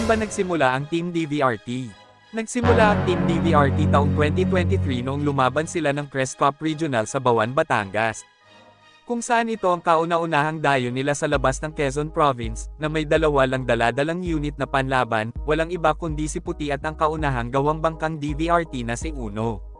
Kailan ba nagsimula ang Team DVRT? Nagsimula ang Team DVRT taong 2023 noong lumaban sila ng Crest Cup Regional sa Bawan, Batangas. Kung saan ito ang kauna-unahang dayo nila sa labas ng Quezon Province, na may dalawa lang dala-dalang unit na panlaban, walang iba kundi si Puti at ang kaunahang gawang bangkang DVRT na si Uno.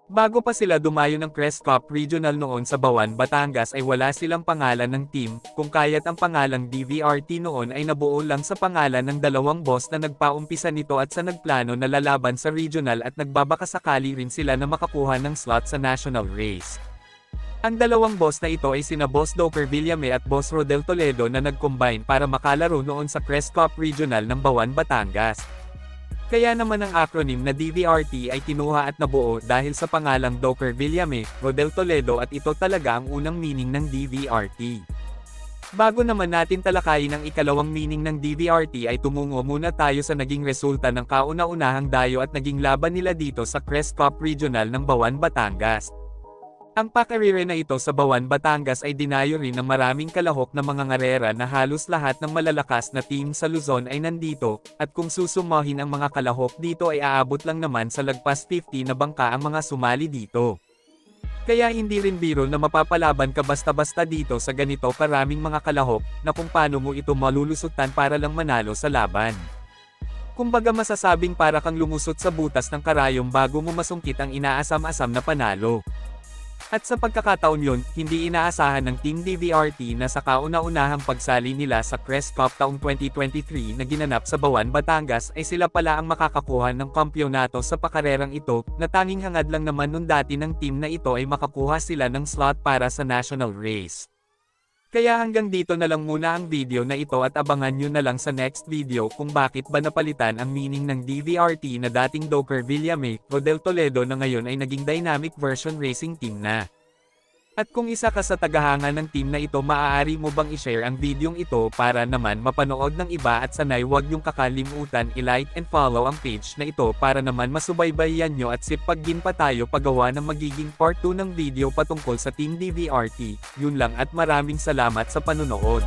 Bago pa sila dumayo ng Crest Cup Regional noon sa Bawan, Batangas ay wala silang pangalan ng team, kung kaya't ang pangalang DVRT noon ay nabuo lang sa pangalan ng dalawang boss na nagpaumpisa nito at sa nagplano na lalaban sa regional at nagbabakasakali rin sila na makakuha ng slot sa national race. Ang dalawang boss na ito ay sina Boss Doker Villame at Boss Rodel Toledo na nag-combine para makalaro noon sa Crest Cup Regional ng Bawan, Batangas. Kaya naman ang acronym na DVRT ay kinuha at nabuo dahil sa pangalang Doker Villame, Rodel Toledo at ito talaga ang unang meaning ng DVRT. Bago naman natin talakayin ang ikalawang meaning ng DVRT ay tumungo muna tayo sa naging resulta ng kauna-unahang dayo at naging laban nila dito sa Crest Cup Regional ng Bawan, Batangas. Ang pakarire na ito sa Bawan, Batangas ay dinayo rin ng maraming kalahok na mga ngarera na halos lahat ng malalakas na team sa Luzon ay nandito, at kung susumahin ang mga kalahok dito ay aabot lang naman sa lagpas 50 na bangka ang mga sumali dito. Kaya hindi rin biro na mapapalaban ka basta-basta dito sa ganito karaming mga kalahok, na kung paano mo ito malulusutan para lang manalo sa laban. Kumbaga masasabing para kang lumusot sa butas ng karayom bago mo masungkit ang inaasam-asam na panalo. At sa pagkakataon yun, hindi inaasahan ng Team DVRT na sa kauna-unahang pagsali nila sa Crest Cup taong 2023 na ginanap sa Bawan, Batangas ay sila pala ang makakakuha ng kampyonato sa pakarerang ito, na tanging hangad lang naman nun dati ng team na ito ay makakuha sila ng slot para sa national race. Kaya hanggang dito na lang muna ang video na ito at abangan nyo na lang sa next video kung bakit ba napalitan ang meaning ng DVRT na dating Doker Villame, Rodel Toledo na ngayon ay naging Dynamic Version Racing Team na. At kung isa ka sa tagahanga ng team na ito, maaari mo bang i-share ang videong ito para naman mapanood ng iba at sanay huwag niyong kakalimutan i-like and follow ang page na ito para naman masubaybayan nyo at sipagin pa tayo paggawa ng magiging part 2 ng video patungkol sa Team DVRT. Yun lang at maraming salamat sa panunood.